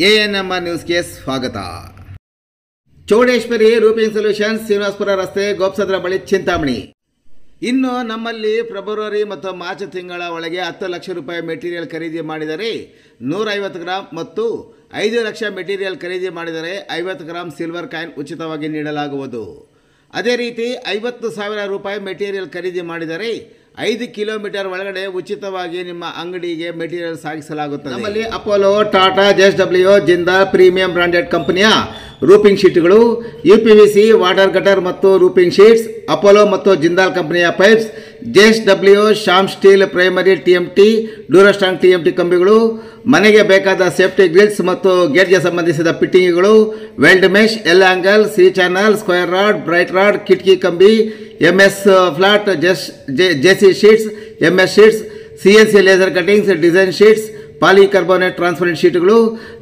ANMR ನ್ಯೂಸ್ಗೆ ಸ್ವಾಗತ. Chowdeshwari roofing solutions, Srinivaspur ರಸ್ತೆ, ಗೋಪ್ಸಂದ್ರ ಬಳಿ, ಚಿಂತಾಮಣಿ. ಇನ್ನು ನಮ್ಮಲ್ಲಿ ಫೆಬ್ರವರಿ ಮತ್ತು ಮಾರ್ಚ್ ತಿಂಗಳ ಒಳಗೆ 10 ಲಕ್ಷ ರೂಪಾಯಿ ಮೆಟೀರಿಯಲ್ ಖರೀದಿ ಮಾಡಿದರೆ 150 ಗ್ರಾಂ ಮತ್ತು 5 ಲಕ್ಷ ಮೆಟೀರಿಯಲ್ ಖರೀದಿ ಮಾಡಿದರೆ 50 ಗ್ರಾಂ ಸಿಲ್ವರ್ ಕಾಯಿನ್ ಉಚಿತವಾಗಿ ನೀಡಲಾಗುವುದು. ಅದೇ ರೀತಿ 50,000 ರೂಪಾಯಿ ಮೆಟೀರಿಯಲ್ ಖರೀದಿ ಮಾಡಿದರೆ 5 ಕಿಲೋಮೀಟರ್ ಒಳಗಡೆ ಉಚಿತವಾಗಿ ನಿಮ್ಮ ಅಂಗಡಿಗೆ ಮೆಟೀರಿಯಲ್ ಸಾಗಿಸಲಾಗುತ್ತದೆ. ನಮ್ಮಲ್ಲಿ Apollo, Tata, JSW, Jindal premium branded ಕಂಪನಿಯ ರೂಪಿಂಗ್ ಶೀಟ್ಗಳು, UPVC, ವಾಟರ್ ಗಟರ್ ಮತ್ತು ರೂಪಿಂಗ್ ಶೀಟ್ಸ್, ಅಪೋಲೋ ಮತ್ತು ಜಿಂದಾಲ್ ಕಂಪನಿಯ pipes, JSW, Shyam steel primary TMT, Durastrong TMT ಕಂಬಿಗಳು, ಮನೆಗೆ ಬೇಕಾದ ಸೇಫ್ಟಿ ಗ್ರಿಲ್ಸ್ ಮತ್ತು ಗೇಟ್ಗೆ ಸಂಬಂಧಿಸಿದ ಫಿಟ್ಟಿಂಗ್ಗಳು, weld mesh, L angle, C channel, square rod, bright rod, ಕಿಟಕಿ ಕಂಬಿ, MS flat, JC sheets, MS sheets, CNC laser cuttings, design sheets, polycarbonate transparent ಶೀಟ್ಗಳು,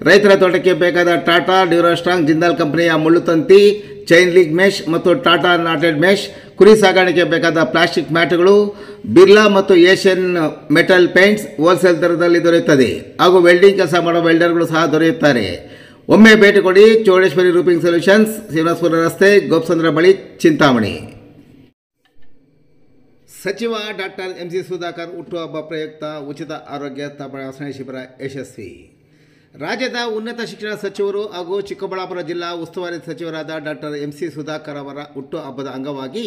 ರೈತರ ತೋಟಕ್ಕೆ ಬೇಕಾದ ಟಾಟಾ, ಡ್ಯೂರಾಸ್ಟ್ರಾಂಗ್, ಜಿಂದಾಲ್ ಕಂಪನಿಯ ಮುಳ್ಳುತಂತಿ, ಚೈನ್ ಲಿಂಕ್ ಮೆಶ್ ಮತ್ತು ಟಾಟಾ ನಾಟೆಡ್ ಮೆಶ್, ಕುರಿ ಸಾಗಾಣಿಕೆ ಬೇಕಾದ ಪ್ಲಾಸ್ಟಿಕ್ ಮ್ಯಾಟ್ಗಳು, ಬಿರ್ಲಾ ಮತ್ತು ಏಷ್ಯನ್ ಮೆಟಲ್ ಪೇಂಟ್ಸ್ ಹೋಲ್ಸೇಲ್ ದರದಲ್ಲಿ ದೊರೆಯುತ್ತದೆ. ಹಾಗೂ ವೆಲ್ಡಿಂಗ್ ಕೆಲಸ ಮಾಡೋ ವೆಲ್ಡರ್ಗಳು ಸಹ ದೊರೆಯುತ್ತಾರೆ. ಒಮ್ಮೆ ಭೇಟಿ ಕೊಡಿ. ಚೌಡೇಶ್ವರಿ ರೂಪಿಂಗ್ ಸೊಲ್ಯೂಷನ್ಸ್, ಶ್ರೀನಿವಾಸಪುರ ರಸ್ತೆ, ಗೋಪ್ಸಂದ್ರ ಬಳಿ, ಚಿಂತಾಮಣಿ. ಸಚಿವ ಡಾಕ್ಟರ್ MC ಸುಧಾಕರ್ ಹುಟ್ಟುಹಬ್ಬ ಪ್ರಯುಕ್ತ ಉಚಿತ ಆರೋಗ್ಯ ತಪಾಸಣೆ ಶಿಬಿರ ಯಶಸ್ವಿ. ರಾಜ್ಯದ ಉನ್ನತ ಶಿಕ್ಷಣ ಸಚಿವರು ಹಾಗೂ ಚಿಕ್ಕಬಳ್ಳಾಪುರ ಜಿಲ್ಲಾ ಉಸ್ತುವಾರಿ ಸಚಿವರಾದ ಡಾಕ್ಟರ್ MC ಸುಧಾಕರ್ ಅವರ ಹುಟ್ಟುಹಬ್ಬದ ಅಂಗವಾಗಿ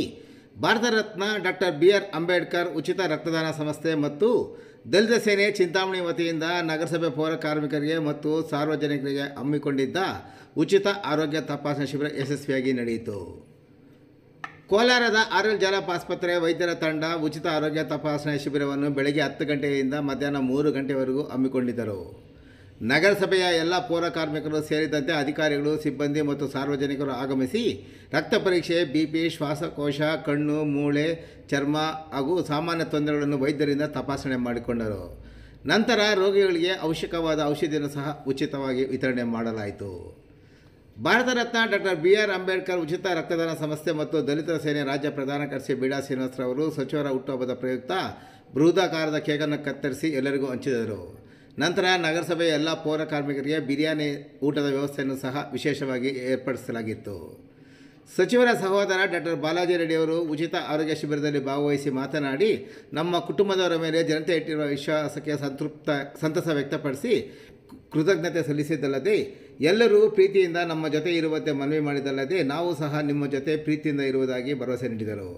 ಭಾರತ ರತ್ನ ಡಾಕ್ಟರ್ BR ಅಂಬೇಡ್ಕರ್ ಉಚಿತ ರಕ್ತದಾನ ಸಂಸ್ಥೆ ಮತ್ತು ದಲಿತ ಸೇನೆ ಚಿಂತಾಮಣಿ ವತಿಯಿಂದ ನಗರಸಭೆ ಪೌರ ಕಾರ್ಮಿಕರಿಗೆ ಮತ್ತು ಸಾರ್ವಜನಿಕರಿಗೆ ಹಮ್ಮಿಕೊಂಡಿದ್ದ ಉಚಿತ ಆರೋಗ್ಯ ತಪಾಸಣೆ ಶಿಬಿರ ಯಶಸ್ವಿಯಾಗಿ ನಡೆಯಿತು. ಕೋಲಾರದ RL ಜಾಲಪ್ ಆಸ್ಪತ್ರೆ ವೈದ್ಯರ ತಂಡ ಉಚಿತ ಆರೋಗ್ಯ ತಪಾಸಣೆ ಶಿಬಿರವನ್ನು ಬೆಳಗ್ಗೆ 10 ಗಂಟೆಯಿಂದ ಮಧ್ಯಾಹ್ನ 3 ಗಂಟೆವರೆಗೂ ಹಮ್ಮಿಕೊಂಡಿದ್ದರು. ನಗರಸಭೆಯ ಎಲ್ಲ ಪೌರ ಕಾರ್ಮಿಕರು ಸೇರಿದಂತೆ ಅಧಿಕಾರಿಗಳು, ಸಿಬ್ಬಂದಿ ಮತ್ತು ಸಾರ್ವಜನಿಕರು ಆಗಮಿಸಿ ರಕ್ತ ಪರೀಕ್ಷೆ, BP, ಶ್ವಾಸಕೋಶ, ಕಣ್ಣು, ಮೂಳೆ, ಚರ್ಮ ಹಾಗೂ ಸಾಮಾನ್ಯ ತೊಂದರೆಗಳನ್ನು ವೈದ್ಯರಿಂದ ತಪಾಸಣೆ ಮಾಡಿಕೊಂಡರು. ನಂತರ ರೋಗಿಗಳಿಗೆ ಅವಶ್ಯಕವಾದ ಔಷಧಿಯನ್ನು ಸಹ ಉಚಿತವಾಗಿ ವಿತರಣೆ ಮಾಡಲಾಯಿತು. ಭಾರತ ರತ್ನ ಡಾಕ್ಟರ್ BR ಅಂಬೇಡ್ಕರ್ ಉಚಿತ ರಕ್ತದಾನ ಸಂಸ್ಥೆ ಮತ್ತು ದಲಿತರ ಸೇನೆ ರಾಜ್ಯ ಪ್ರಧಾನ ಕಾರ್ಯದರ್ಶಿ ಬೀಡಾ ಶ್ರೀನಿವಾಸರವರು ಸಚಿವರ ಹುಟ್ಟುಹಬ್ಬದ ಪ್ರಯುಕ್ತ ಬೃಹದಾಕಾರದ ಕೇಕನ್ನು ಕತ್ತರಿಸಿ ಎಲ್ಲರಿಗೂ ಹಂಚಿದರು. ನಂತರ ನಗರಸಭೆಯ ಎಲ್ಲ ಪೌರ ಕಾರ್ಮಿಕರಿಗೆ ಬಿರಿಯಾನಿ ಊಟದ ವ್ಯವಸ್ಥೆಯನ್ನು ಸಹ ವಿಶೇಷವಾಗಿ ಏರ್ಪಡಿಸಲಾಗಿತ್ತು. ಸಚಿವರ ಸಹೋದರ ಡಾಕ್ಟರ್ ಬಾಲಾಜಿ ರೆಡ್ಡಿಯವರು ಉಚಿತ ಆರೋಗ್ಯ ಶಿಬಿರದಲ್ಲಿ ಭಾಗವಹಿಸಿ ಮಾತನಾಡಿ, ನಮ್ಮ ಕುಟುಂಬದವರ ಮೇಲೆ ಜನತೆ ಇಟ್ಟಿರುವ ವಿಶ್ವಾಸಕ್ಕೆ ಸಂತಸ ವ್ಯಕ್ತಪಡಿಸಿ ಕೃತಜ್ಞತೆ ಸಲ್ಲಿಸಿದ್ದಲ್ಲದೆ ಎಲ್ಲರೂ ಪ್ರೀತಿಯಿಂದ ನಮ್ಮ ಜೊತೆ ಇರುವಂತೆ ಮನವಿ ಮಾಡಿದ್ದಲ್ಲದೆ ನಾವು ಸಹ ನಿಮ್ಮ ಜೊತೆ ಪ್ರೀತಿಯಿಂದ ಇರುವುದಾಗಿ ಭರವಸೆ ನೀಡಿದರು.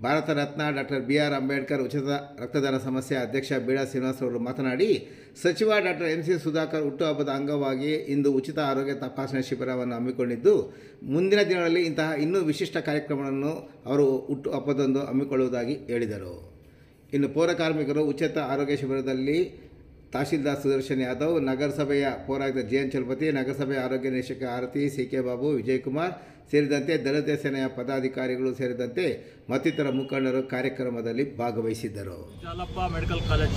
ಭಾರತ ರತ್ನ ಡಾಕ್ಟರ್ BR ಅಂಬೇಡ್ಕರ್ ಉಚಿತ ರಕ್ತದಾನ ಸಂಸ್ಥೆ ಅಧ್ಯಕ್ಷ ಬೀಡಾ ಶ್ರೀನಿವಾಸರವರು ಮಾತನಾಡಿ, ಸಚಿವ ಡಾಕ್ಟರ್ MC ಸುಧಾಕರ್ ಹುಟ್ಟುಹಬ್ಬದ ಅಂಗವಾಗಿ ಇಂದು ಉಚಿತ ಆರೋಗ್ಯ ತಪಾಸಣೆ ಶಿಬಿರವನ್ನು ಹಮ್ಮಿಕೊಂಡಿದ್ದು, ಮುಂದಿನ ದಿನಗಳಲ್ಲಿ ಇಂತಹ ಇನ್ನೂ ವಿಶಿಷ್ಟ ಕಾರ್ಯಕ್ರಮಗಳನ್ನು ಅವರು ಹುಟ್ಟುಹಬ್ಬದಂದು ಹಮ್ಮಿಕೊಳ್ಳುವುದಾಗಿ ಹೇಳಿದರು. ಇನ್ನು ಪೌರ ಕಾರ್ಮಿಕರು ಉಚಿತ ಆರೋಗ್ಯ ಶಿಬಿರದಲ್ಲಿ ತಹಶೀಲ್ದಾರ್ ಸುದರ್ಶನ್ ಯಾದವ್, ನಗರಸಭೆಯ ಪೌರಾಯುಕ್ತ JN ಚಲಪತಿ, ನಗರಸಭೆಯ ಆರೋಗ್ಯ ನಿರೀಕ್ಷಕ ಆರತಿ, CK ಬಾಬು, ವಿಜಯಕುಮಾರ್ ಸೇರಿದಂತೆ ದಲಿತ ಸೇನೆಯ ಪದಾಧಿಕಾರಿಗಳು ಸೇರಿದಂತೆ ಮತ್ತಿತರ ಮುಖಂಡರು ಕಾರ್ಯಕ್ರಮದಲ್ಲಿ ಭಾಗವಹಿಸಿದ್ದರು. ಜಾಲಪ್ಪ ಮೆಡಿಕಲ್ ಕಾಲೇಜ್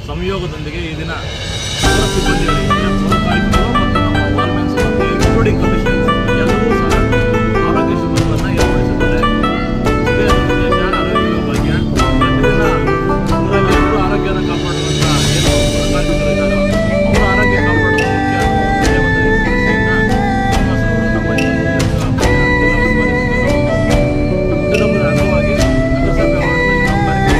ಸಂಯೋಗದೊಂದಿಗೆ ಈ ದಿನ ಎಲ್ಲರೂ ಸಹ ಆರೋಗ್ಯ ಶಿಬಿರವನ್ನು ಏರ್ಪಡಿಸಿದ್ದಾರೆ. ಆರೋಗ್ಯನ ಕಾಪಾಡುವಂಥ ಏನು ಕಾರ್ಮಿಕರಿದ್ದಾರೋ ಅವರ ಆರೋಗ್ಯ ಕಾಪಾಡುವ ಮುಖ್ಯ ದೃಷ್ಟಿಯಿಂದ ಶ್ರೀನಿವಾಸರವರು ನಮ್ಮ ಹುಟ್ಟುಹಬ್ಬದ ಅಂಗವಾಗಿ ನಗರಸಭೆ ಆವರಣದಲ್ಲಿ ನಾವು ಕಾರ್ಯಕ್ರಮ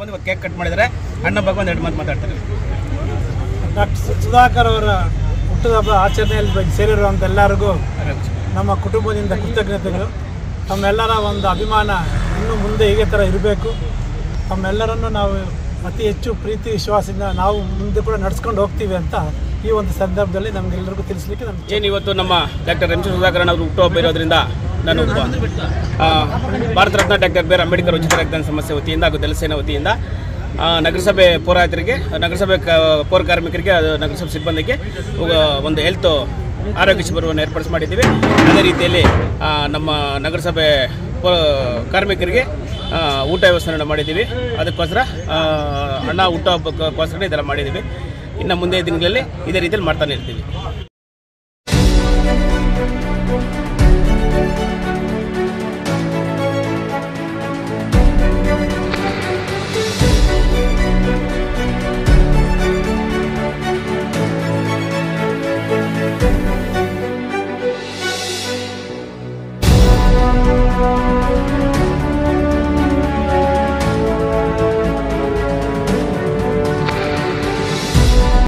ಬಂದು ಇವತ್ತು ಕೇಕ್ ಕಟ್ ಮಾಡಿದರೆ ಅಣ್ಣ ಬಗ್ಗೆ ಒಂದು 2 ಮಾತು ಮಾತಾಡ್ತಾರೆ. ಡಾಕ್ಟರ್ ಸುಧಾಕರ್ ಅವರ ಹುಟ್ಟುಹಬ್ಬ ಆಚರಣೆಯಲ್ಲಿ ಸೇರಿರುವಂಥ ಎಲ್ಲರಿಗೂ ನಮ್ಮ ಕುಟುಂಬದಿಂದ ಕೃತಜ್ಞತೆಗಳು. ತಮ್ಮೆಲ್ಲರ ಒಂದು ಅಭಿಮಾನ ಇನ್ನೂ ಮುಂದೆ ಹೀಗೆ ಥರ ಇರಬೇಕು. ತಮ್ಮೆಲ್ಲರನ್ನು ನಾವು ಅತಿ ಹೆಚ್ಚು ಪ್ರೀತಿ ವಿಶ್ವಾಸದಿಂದ ನಾವು ಮುಂದೆ ಕೂಡ ನಡ್ಸ್ಕೊಂಡು ಹೋಗ್ತೀವಿ ಅಂತ ಈ ಒಂದು ಸಂದರ್ಭದಲ್ಲಿ ನಮಗೆಲ್ಲರಿಗೂ ತಿಳಿಸ್ಲಿಕ್ಕೆ ಏನು ಇವತ್ತು ನಮ್ಮ ಡಾಕ್ಟರ್ ಎಂ ಸಿ ಸುಧಾಕರ್ ಅವರು ಹುಟ್ಟುಹಬ್ಬ ಇರೋದ್ರಿಂದ ನಾನು Bharat Ratna doctor B R Ambedkar ಉಚಿತ ರಕ್ತದಾನ ಸಮಸ್ಯೆ ವತಿಯಿಂದ ಹಾಗೂ ದಳಸೇನಾ ವತಿಯಿಂದ ನಗರಸಭೆ ಪೌರಾಯುತರಿಗೆ, ನಗರಸಭೆ ಪೌರ ಕಾರ್ಮಿಕರಿಗೆ, ನಗರಸಭೆ ಸಿಬ್ಬಂದಿಗೆ ಒಂದು ಹೆಲ್ತ್ ಆರೋಗ್ಯ ಶಿಬಿರವನ್ನು ಏರ್ಪಡಿಸಿ ಮಾಡಿದ್ದೀವಿ. ಅದೇ ರೀತಿಯಲ್ಲಿ ನಮ್ಮ ನಗರಸಭೆ ಕಾರ್ಮಿಕರಿಗೆ ಊಟ ವ್ಯವಸ್ಥೆಯನ್ನು ಮಾಡಿದ್ದೀವಿ. ಅದಕ್ಕೋಸ್ಕರ ಅಣ್ಣ ಹುಟ್ಟುಹಬ್ಬಕ್ಕೋಸ್ಕರ ಇದೆಲ್ಲ ಮಾಡಿದ್ದೀವಿ. ಇನ್ನು ಮುಂದೆ ದಿನಗಳಲ್ಲಿ ಇದೇ ರೀತಿಯಲ್ಲಿ ಮಾಡ್ತಾನೆ ಇರ್ತೀವಿ.